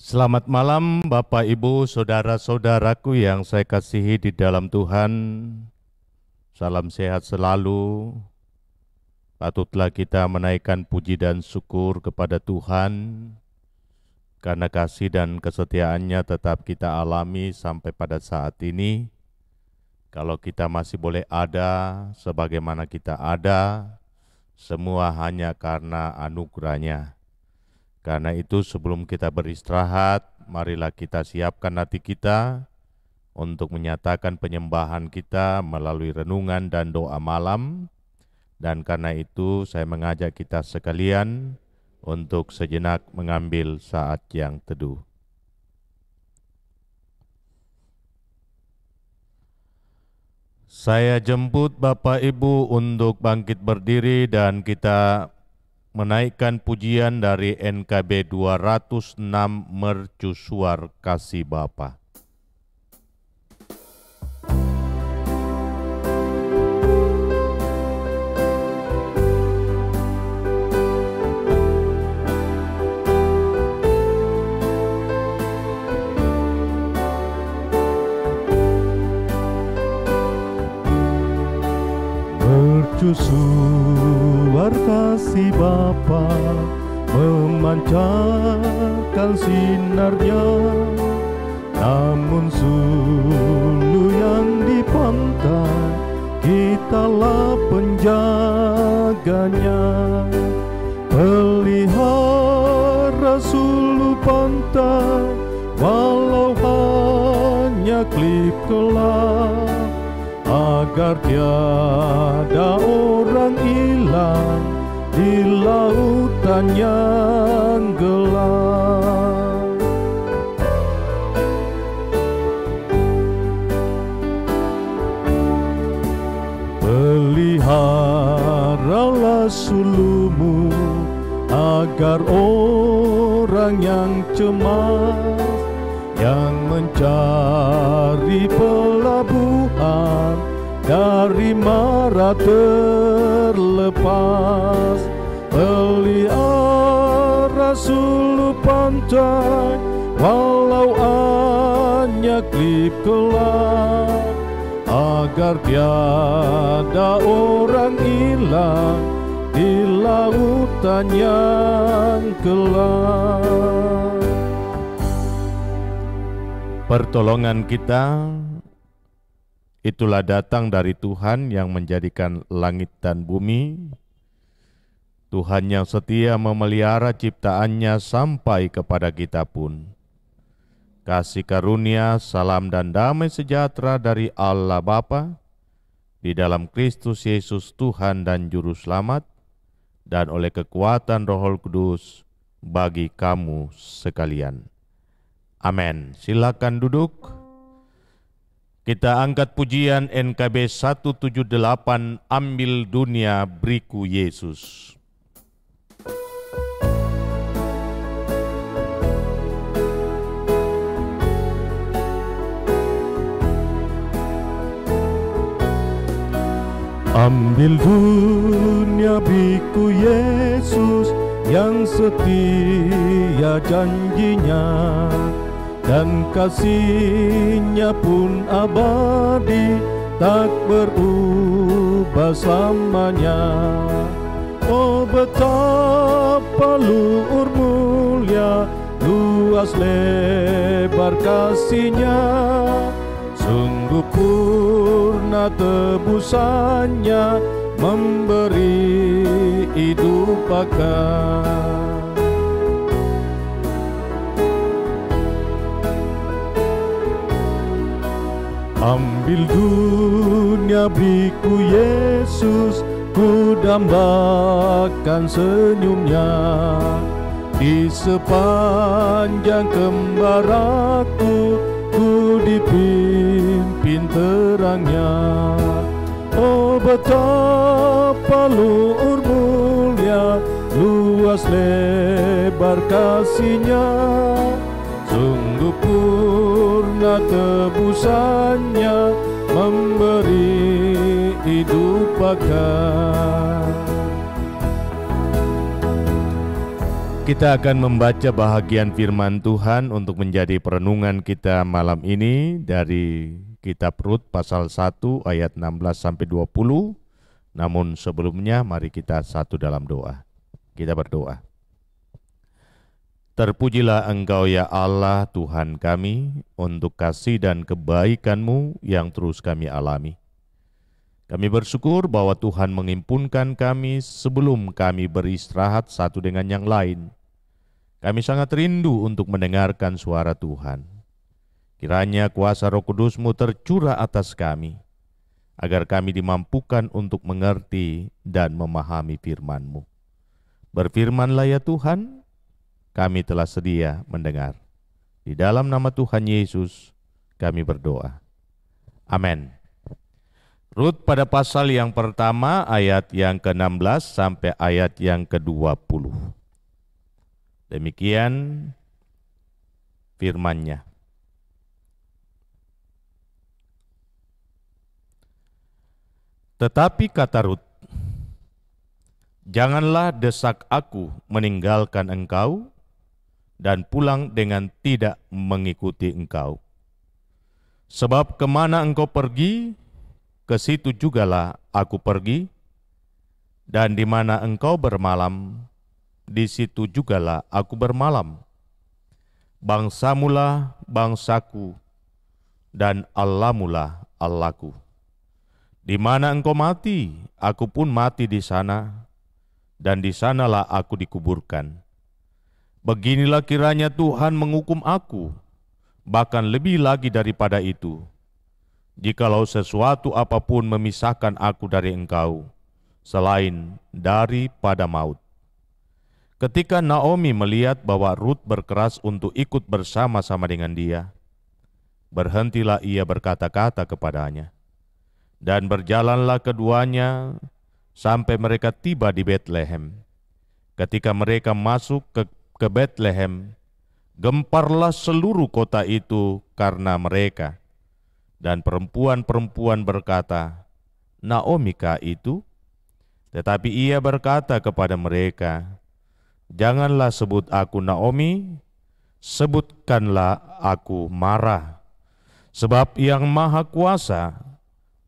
Selamat malam Bapak Ibu Saudara-saudaraku yang saya kasihi di dalam Tuhan. Salam sehat selalu. Patutlah kita menaikkan puji dan syukur kepada Tuhan karena kasih dan kesetiaannya tetap kita alami sampai pada saat ini. Kalau kita masih boleh ada sebagaimana kita ada, semua hanya karena anugerah-Nya. Karena itu sebelum kita beristirahat, marilah kita siapkan hati kita untuk menyatakan penyembahan kita melalui renungan dan doa malam. Dan karena itu saya mengajak kita sekalian untuk sejenak mengambil saat yang teduh. Saya jemput Bapak Ibu untuk bangkit berdiri dan kita menaikkan pujian dari NKB 206 Mercusuar Kasih Bapa. Mercusuar kasih Bapa, memancarkan sinarnya, namun sulu yang di pantai, kitalah penjaganya. Pelihara sulu pantai, walau hanya klip kelak, agar tiada orang hilang di lautan yang gelap. Peliharalah sulumu agar orang yang cemas, yang mencari pelabuhan dari mara terlepas. Pelihara sulu pantai, walau hanya klip kelak, agar tiada orang hilang di lautan yang gelap. Pertolongan kita itulah datang dari Tuhan yang menjadikan langit dan bumi, Tuhan yang setia memelihara ciptaannya sampai kepada kita pun. Kasih karunia, salam dan damai sejahtera dari Allah Bapa, di dalam Kristus Yesus Tuhan dan Juru Selamat, dan oleh kekuatan Roh Kudus bagi kamu sekalian. Amin. Silakan duduk. Kita angkat pujian NKB 178, Ambil Dunia Beriku Yesus. Ambil dunia beriku Yesus, yang setia janjinya, dan kasih-Nya pun abadi, tak berubah selamanya. Oh betapa luhur mulia, luas lebar kasih-Nya, sungguh purna tebusannya, memberi hidup akan. Ambil dunia beriku Yesus, ku dambakan senyum-Nya, di sepanjang kembaraku, ku dipimpin terang-Nya. Oh betapa luhur mulia, luas lebar kasih-Nya, sungguh purna tebusannya, memberi hidup akan. kita akan membaca bahagian firman Tuhan untuk menjadi perenungan kita malam ini dari kitab Rut pasal 1 ayat 16-20. Namun sebelumnya mari kita satu dalam doa. Kita berdoa. Terpujilah Engkau ya Allah Tuhan kami untuk kasih dan kebaikan-Mu yang terus kami alami. Kami bersyukur bahwa Tuhan mengimpunkan kami sebelum kami beristirahat satu dengan yang lain. Kami sangat rindu untuk mendengarkan suara Tuhan. Kiranya kuasa Roh Kudus-Mu tercurah atas kami, agar kami dimampukan untuk mengerti dan memahami firman-Mu. Berfirmanlah ya Tuhan, kami telah sedia mendengar. Di dalam nama Tuhan Yesus kami berdoa. Amin. Rut pada pasal yang pertama ayat yang ke-16 sampai ayat yang ke-20. Demikian firman-Nya. Tetapi kata Rut, janganlah desak aku meninggalkan engkau dan pulang dengan tidak mengikuti engkau. Sebab kemana engkau pergi, ke situ jugalah aku pergi, dan di mana engkau bermalam, di situ jugalah aku bermalam. Bangsamulah bangsaku, dan Allahmulah Allahku. Di mana engkau mati, aku pun mati di sana, dan di sanalah aku dikuburkan. Beginilah kiranya Tuhan menghukum aku, bahkan lebih lagi daripada itu, jikalau sesuatu apapun memisahkan aku dari engkau, selain daripada maut. Ketika Naomi melihat bahwa Rut berkeras untuk ikut bersama-sama dengan dia, berhentilah ia berkata-kata kepadanya, dan berjalanlah keduanya sampai mereka tiba di Betlehem. Ketika mereka masuk ke Betlehem, gemparlah seluruh kota itu karena mereka. Dan perempuan-perempuan berkata, Naomi kah itu? Tetapi ia berkata kepada mereka, janganlah sebut aku Naomi, sebutkanlah aku Mara. Sebab Yang Maha Kuasa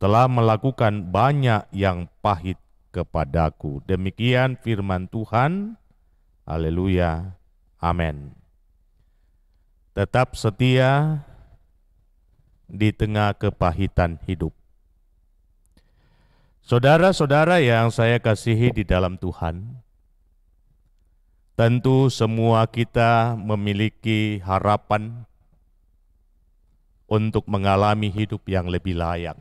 telah melakukan banyak yang pahit kepadaku. Demikian firman Tuhan. Haleluya. Amin. Tetap setia di tengah kepahitan hidup. Saudara-saudara yang saya kasihi di dalam Tuhan, tentu semua kita memiliki harapan untuk mengalami hidup yang lebih layak.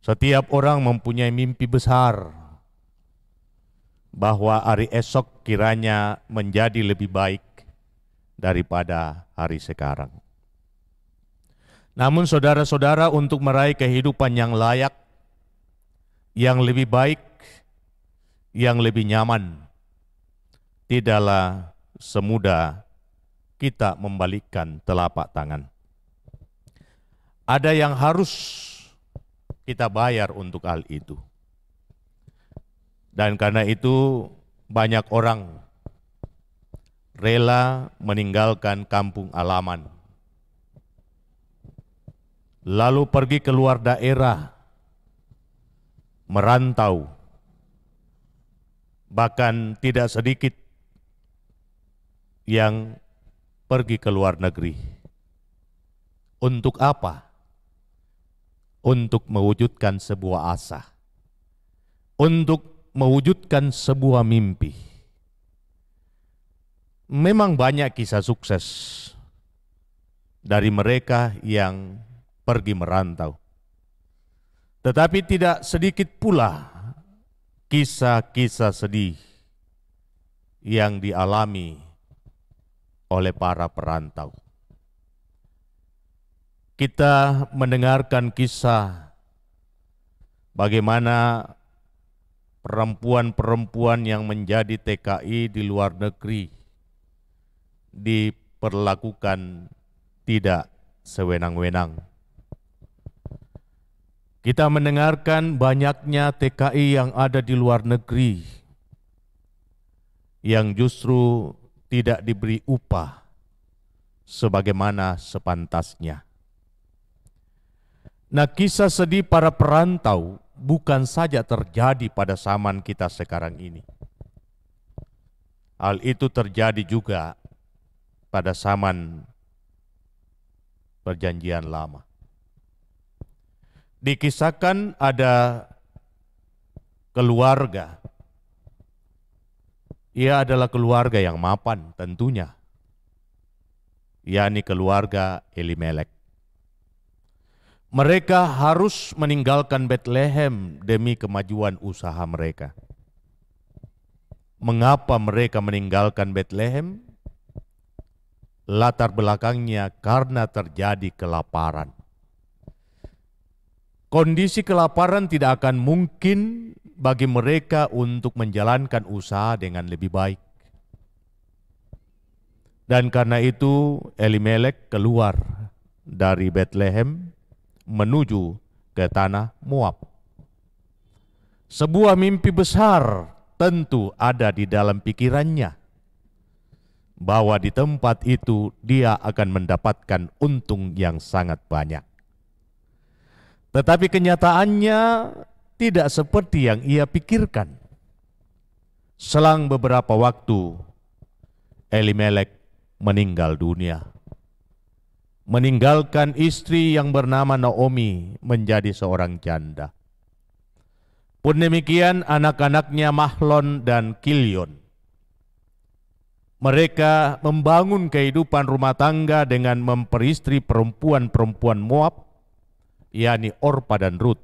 Setiap orang mempunyai mimpi besar bahwa hari esok kiranya menjadi lebih baik daripada hari sekarang. Namun saudara-saudara, untuk meraih kehidupan yang layak, yang lebih baik, yang lebih nyaman, tidaklah semudah kita membalikkan telapak tangan. Ada yang harus kita bayar untuk hal itu. Dan karena itu banyak orang rela meninggalkan kampung halaman, lalu pergi ke luar daerah, merantau, bahkan tidak sedikit yang pergi ke luar negeri. Untuk apa? Untuk mewujudkan sebuah asa, untuk mewujudkan sebuah mimpi. Memang banyak kisah sukses dari mereka yang pergi merantau. Tetapi tidak sedikit pula kisah-kisah sedih yang dialami oleh para perantau. Kita mendengarkan kisah bagaimana perempuan-perempuan yang menjadi TKI di luar negeri diperlakukan tidak sewenang-wenang. Kita mendengarkan banyaknya TKI yang ada di luar negeri yang justru tidak diberi upah sebagaimana sepantasnya. Nah, kisah sedih para perantau bukan saja terjadi pada zaman kita sekarang ini. Hal itu terjadi juga pada zaman Perjanjian Lama. Dikisahkan ada keluarga. Ia adalah keluarga yang mapan tentunya, yakni keluarga Elimelek. Mereka harus meninggalkan Betlehem demi kemajuan usaha mereka. Mengapa mereka meninggalkan Betlehem? Latar belakangnya karena terjadi kelaparan. Kondisi kelaparan tidak akan mungkin bagi mereka untuk menjalankan usaha dengan lebih baik. Dan karena itu Elimelek keluar dari Betlehem menuju ke tanah Moab. Sebuah mimpi besar tentu ada di dalam pikirannya, bahwa di tempat itu dia akan mendapatkan untung yang sangat banyak. Tetapi kenyataannya tidak seperti yang ia pikirkan. Selang beberapa waktu, Elimelek meninggal dunia, meninggalkan istri yang bernama Naomi menjadi seorang janda. Pun demikian anak-anaknya Mahlon dan Kilion. Mereka membangun kehidupan rumah tangga dengan memperistri perempuan-perempuan Moab, yakni Orpa dan Rut.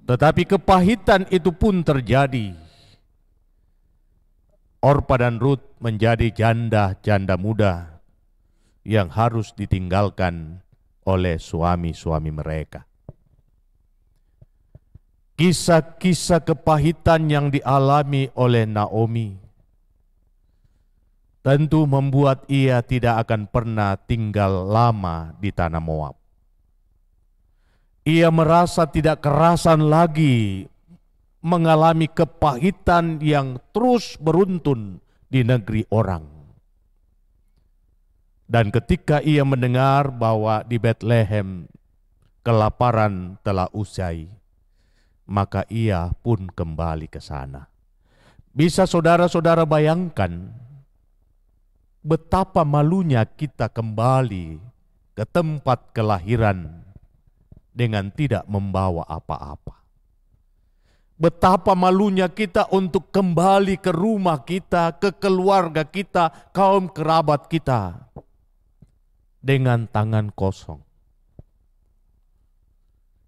Tetapi kepahitan itu pun terjadi. Orpa dan Rut menjadi janda-janda muda yang harus ditinggalkan oleh suami-suami mereka. Kisah-kisah kepahitan yang dialami oleh Naomi tentu membuat ia tidak akan pernah tinggal lama di tanah Moab. Ia merasa tidak kerasan lagi mengalami kepahitan yang terus beruntun di negeri orang. Dan ketika ia mendengar bahwa di Betlehem kelaparan telah usai, maka ia pun kembali ke sana. Bisa saudara-saudara bayangkan betapa malunya kita kembali ke tempat kelahiran dengan tidak membawa apa-apa. Betapa malunya kita untuk kembali ke rumah kita, ke keluarga kita, kaum kerabat kita dengan tangan kosong.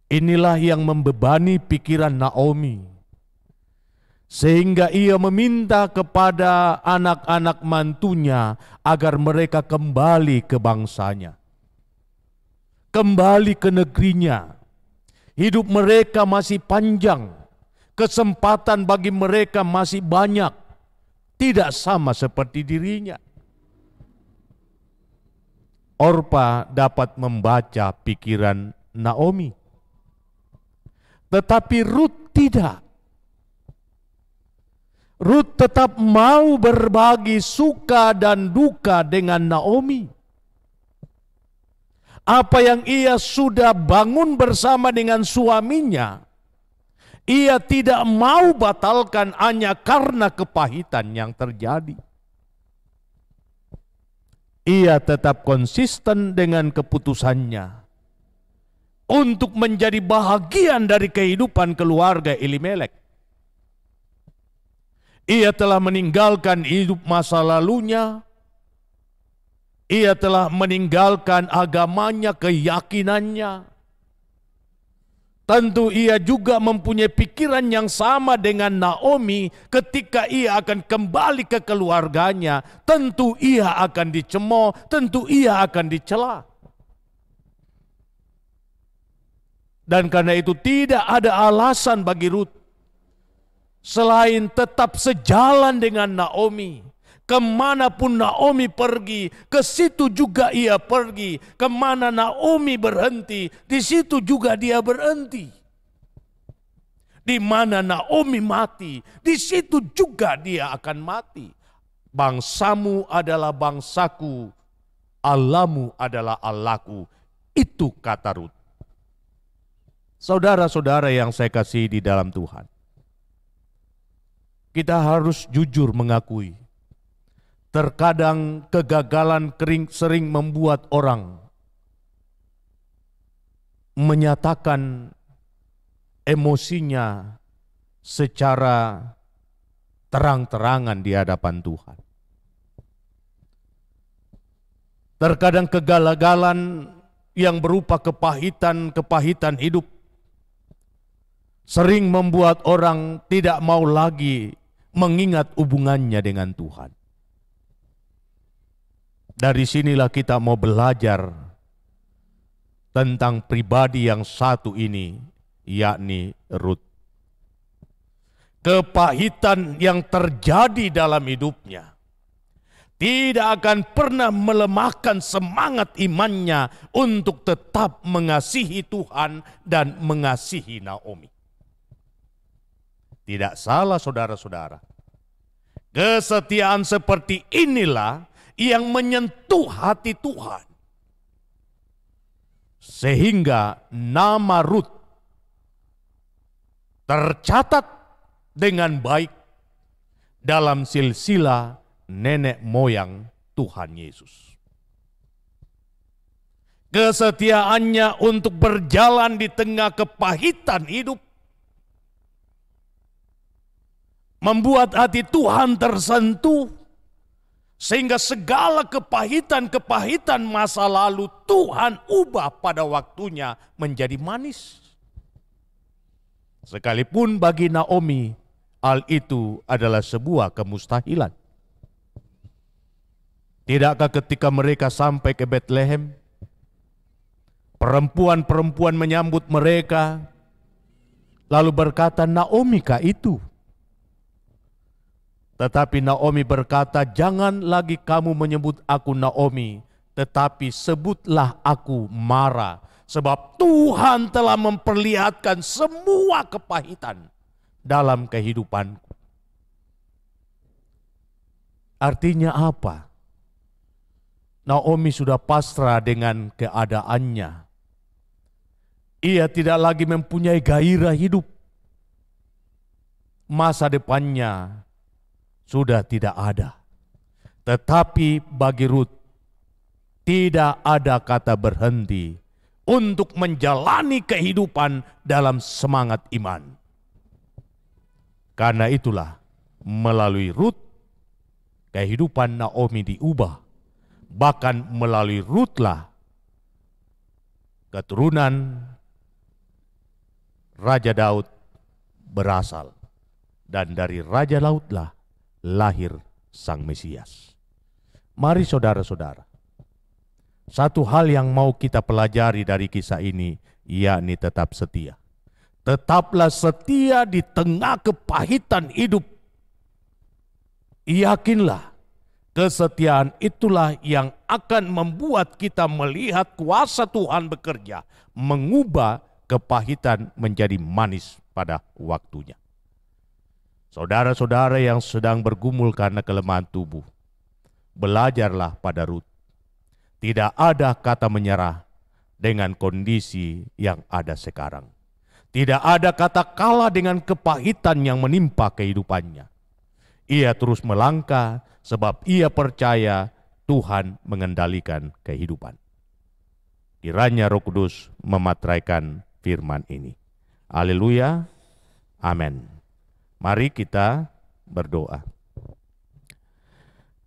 Inilah yang membebani pikiran Naomi, sehingga ia meminta kepada anak-anak mantunya agar mereka kembali ke bangsanya, kembali ke negerinya. Hidup mereka masih panjang, kesempatan bagi mereka masih banyak, tidak sama seperti dirinya. Orpa dapat membaca pikiran Naomi, tetapi Rut tidak. Rut tetap mau berbagi suka dan duka dengan Naomi. Apa yang ia sudah bangun bersama dengan suaminya, ia tidak mau batalkan hanya karena kepahitan yang terjadi. Ia tetap konsisten dengan keputusannya untuk menjadi bahagian dari kehidupan keluarga Elimelek. Ia telah meninggalkan hidup masa lalunya. Ia telah meninggalkan agamanya, keyakinannya. Tentu ia juga mempunyai pikiran yang sama dengan Naomi ketika ia akan kembali ke keluarganya. Tentu ia akan dicemooh, tentu ia akan dicela. Dan karena itu tidak ada alasan bagi Rut selain tetap sejalan dengan Naomi. Kemanapun Naomi pergi, ke situ juga ia pergi. Kemana Naomi berhenti, di situ juga dia berhenti. Di mana Naomi mati, di situ juga dia akan mati. Bangsamu adalah bangsaku, Allahmu adalah Allahku. Itu kata Rut. Saudara-saudara yang saya kasih di dalam Tuhan, kita harus jujur mengakui, terkadang kegagalan sering membuat orang menyatakan emosinya secara terang-terangan di hadapan Tuhan. Terkadang kegagalan yang berupa kepahitan hidup sering membuat orang tidak mau lagi mengingat hubungannya dengan Tuhan. Dari sinilah kita mau belajar tentang pribadi yang satu ini, yakni Rut. Kepahitan yang terjadi dalam hidupnya tidak akan pernah melemahkan semangat imannya untuk tetap mengasihi Tuhan dan mengasihi Naomi. Tidak salah saudara-saudara. Kesetiaan seperti inilah yang menyentuh hati Tuhan. Sehingga nama Rut tercatat dengan baik dalam silsilah nenek moyang Tuhan Yesus. Kesetiaannya untuk berjalan di tengah kepahitan hidup membuat hati Tuhan tersentuh, sehingga segala kepahitan masa lalu Tuhan ubah pada waktunya menjadi manis. Sekalipun bagi Naomi hal itu adalah sebuah kemustahilan. Tidakkah ketika mereka sampai ke Betlehem, perempuan-perempuan menyambut mereka, lalu berkata, Naomi kah itu? Tetapi Naomi berkata, jangan lagi kamu menyebut aku Naomi, tetapi sebutlah aku Mara. Sebab Tuhan telah memperlihatkan semua kepahitan dalam kehidupanku. Artinya apa? Naomi sudah pasrah dengan keadaannya. Ia tidak lagi mempunyai gairah hidup. Masa depannya sudah tidak ada. Tetapi bagi Rut tidak ada kata berhenti untuk menjalani kehidupan dalam semangat iman. Karena itulah melalui Rut kehidupan Naomi diubah. Bahkan melalui Rutlah keturunan Raja Daud berasal. Dan dari Raja Daudlah lahir Sang Mesias. Mari saudara-saudara, satu hal yang mau kita pelajari dari kisah ini, yakni tetap setia. Tetaplah setia di tengah kepahitan hidup. Yakinlah, kesetiaan itulah yang akan membuat kita melihat kuasa Tuhan bekerja, mengubah kepahitan menjadi manis pada waktunya. Saudara-saudara yang sedang bergumul karena kelemahan tubuh, belajarlah pada Rut. Tidak ada kata menyerah dengan kondisi yang ada sekarang. Tidak ada kata kalah dengan kepahitan yang menimpa kehidupannya. Ia terus melangkah sebab ia percaya Tuhan mengendalikan kehidupan. Kiranya Roh Kudus mematraikan firman ini. Haleluya. Amin. Mari kita berdoa.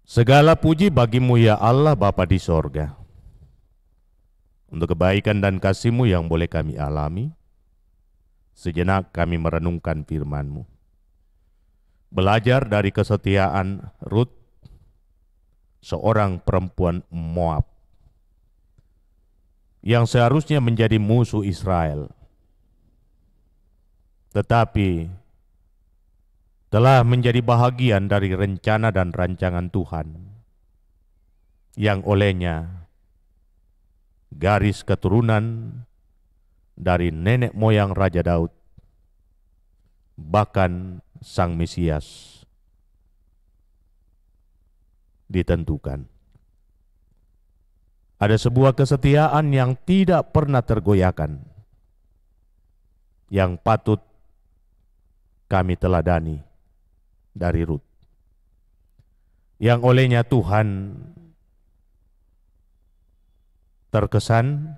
Segala puji bagimu ya Allah Bapa di sorga. Untuk kebaikan dan kasih-Mu yang boleh kami alami, sejenak kami merenungkan firman-Mu. Belajar dari kesetiaan Rut, seorang perempuan Moab, yang seharusnya menjadi musuh Israel, tetapi telah menjadi bahagian dari rencana dan rancangan Tuhan, yang olehnya garis keturunan dari nenek moyang Raja Daud bahkan Sang Mesias ditentukan. Ada sebuah kesetiaan yang tidak pernah tergoyahkan, yang patut kami teladani dari Rut, yang olehnya Tuhan terkesan,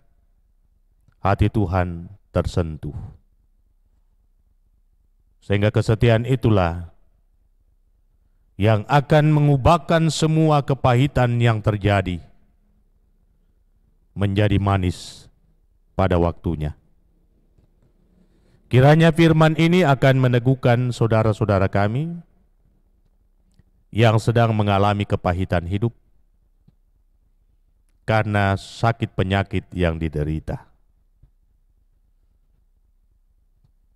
hati Tuhan tersentuh. Sehingga kesetiaan itulah yang akan mengubahkan semua kepahitan yang terjadi menjadi manis pada waktunya. Kiranya firman ini akan meneguhkan saudara-saudara kami yang sedang mengalami kepahitan hidup karena sakit penyakit yang diderita.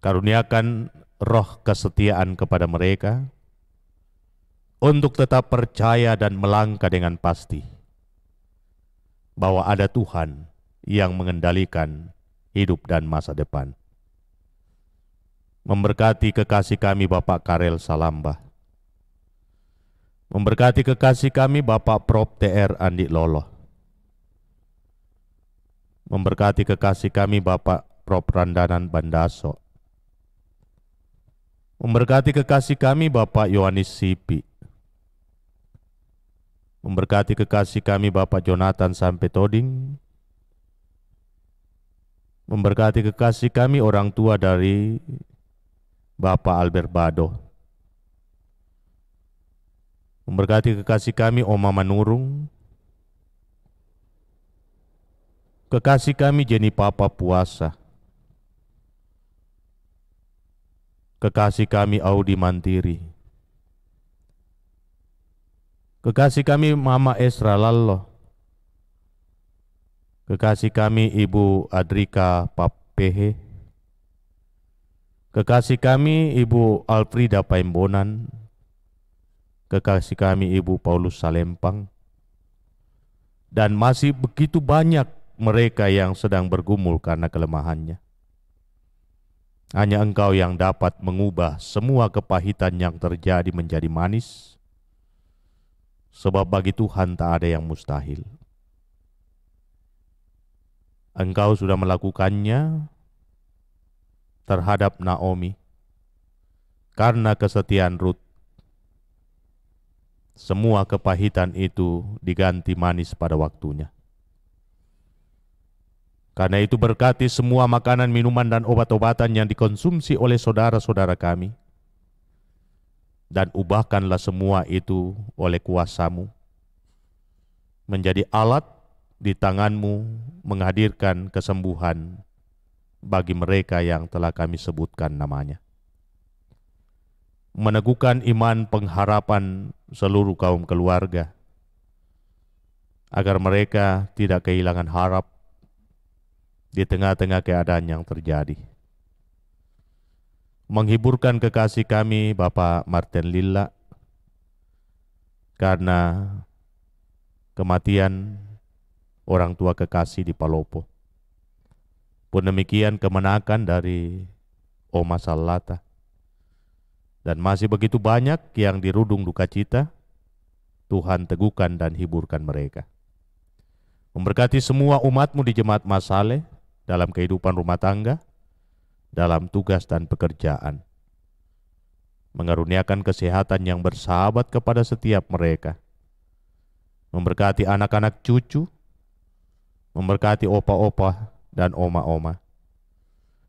Karuniakan roh kesetiaan kepada mereka untuk tetap percaya dan melangkah dengan pasti bahwa ada Tuhan yang mengendalikan hidup dan masa depan. Memberkati kekasih kami Bapak Karel Salamba. Memberkati kekasih kami Bapak Prof. TR Andi Lolo. Memberkati kekasih kami Bapak Prof. Randanan Bandaso. Memberkati kekasih kami Bapak Yohanes Sipi. Memberkati kekasih kami Bapak Jonathan Sampetoding. Memberkati kekasih kami orang tua dari Bapak Albert Bado. Memberkati kekasih kami Oma Manurung. Kekasih kami Jenny Papa Puasa. Kekasih kami Audi Mantiri. Kekasih kami Mama Esra Lallo. Kekasih kami Ibu Adrika Papehe. Kekasih kami Ibu Alfrida Paimbonan. Kekasih kami Ibu Paulus Salempang. Dan masih begitu banyak mereka yang sedang bergumul karena kelemahannya. Hanya Engkau yang dapat mengubah semua kepahitan yang terjadi menjadi manis, sebab bagi Tuhan tak ada yang mustahil. Engkau sudah melakukannya terhadap Naomi karena kesetiaan Rut. Semua kepahitan itu diganti manis pada waktunya. Karena itu berkati semua makanan, minuman, dan obat-obatan yang dikonsumsi oleh saudara-saudara kami. Dan ubahkanlah semua itu oleh kuasa-Mu menjadi alat di tangan-Mu menghadirkan kesembuhan bagi mereka yang telah kami sebutkan namanya. Meneguhkan iman pengharapan seluruh kaum keluarga, agar mereka tidak kehilangan harap di tengah-tengah keadaan yang terjadi. Menghiburkan kekasih kami Bapak Martin Lilla karena kematian orang tua kekasih di Palopo. Pun demikian kemenakan dari Oma Salata. Dan masih begitu banyak yang dirudung duka cita. Tuhan teguhkan dan hiburkan mereka. Memberkati semua umat-Mu di Jemaat Masale dalam kehidupan rumah tangga, dalam tugas dan pekerjaan. Mengaruniakan kesehatan yang bersahabat kepada setiap mereka. Memberkati anak-anak cucu, memberkati opa-opa dan oma-oma.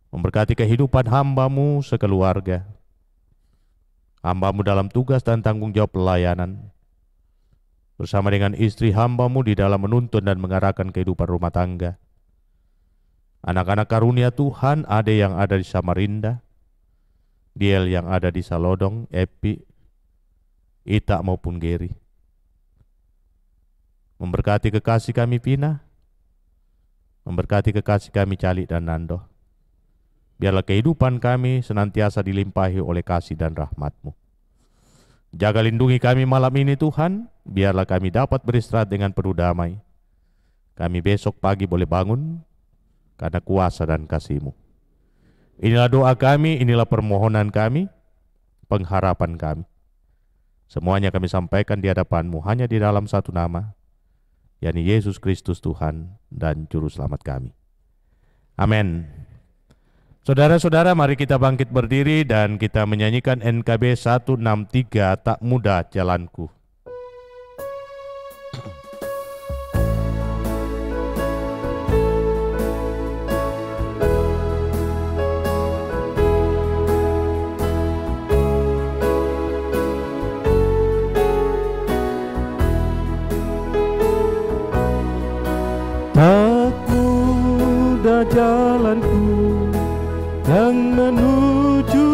Memberkati kehidupan hamba-Mu sekeluarga. Hamba-Mu dalam tugas dan tanggung jawab pelayanan. Bersama dengan istri hamba-Mu di dalam menuntun dan mengarahkan kehidupan rumah tangga. Anak-anak karunia Tuhan ada yang ada di Samarinda, Diel yang ada di Salodong, Epi, Ita maupun Geri. Memberkati kekasih kami Pina, memberkati kekasih kami Cali dan Nando. Biarlah kehidupan kami senantiasa dilimpahi oleh kasih dan rahmat-Mu. Jaga lindungi kami malam ini Tuhan, biarlah kami dapat beristirahat dengan penuh damai. Kami besok pagi boleh bangun karena kuasa dan kasih-Mu. Inilah doa kami, inilah permohonan kami, pengharapan kami. Semuanya kami sampaikan di hadapan-Mu hanya di dalam satu nama, yakni Yesus Kristus Tuhan dan Juru Selamat kami. Amin. Saudara-saudara, mari kita bangkit berdiri dan kita menyanyikan NKB 163, Tak Mudah Jalanku. Tak mudah jalanku yang menuju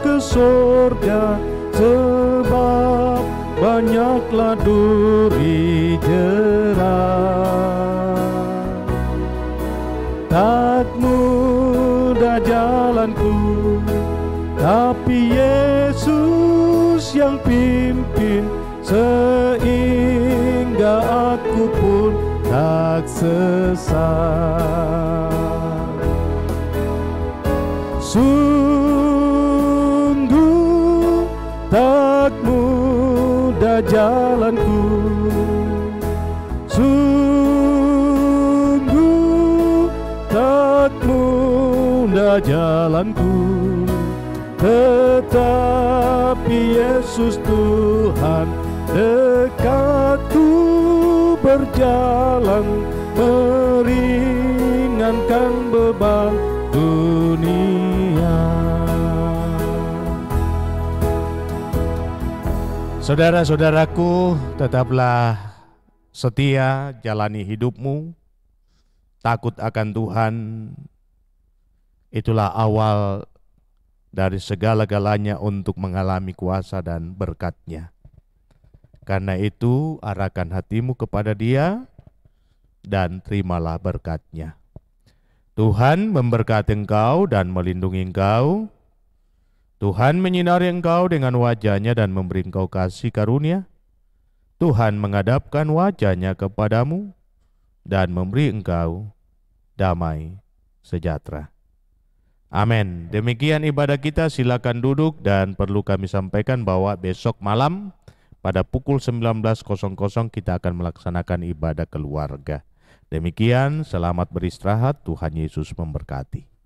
ke surga, sebab banyaklah duri jerat. Tak mudah jalanku, tapi Yesus yang pimpin, sehingga aku pun tak sesat. Sungguh tak mudah jalanku, sungguh tak mudah jalanku, tetapi Yesus Tuhan dekatku berjalan, meringankan beban dunia. Saudara-saudaraku, tetaplah setia jalani hidupmu, takut akan Tuhan. Itulah awal dari segala-galanya untuk mengalami kuasa dan berkat-Nya. Karena itu, arahkan hatimu kepada Dia dan terimalah berkat-Nya. Tuhan memberkati engkau dan melindungi engkau. Tuhan menyinari engkau dengan wajah-Nya dan memberi engkau kasih karunia. Tuhan menghadapkan wajah-Nya kepadamu dan memberi engkau damai sejahtera. Amin. Demikian ibadah kita, silakan duduk, dan perlu kami sampaikan bahwa besok malam pada pukul 19.00 kita akan melaksanakan ibadah keluarga. Demikian, selamat beristirahat, Tuhan Yesus memberkati.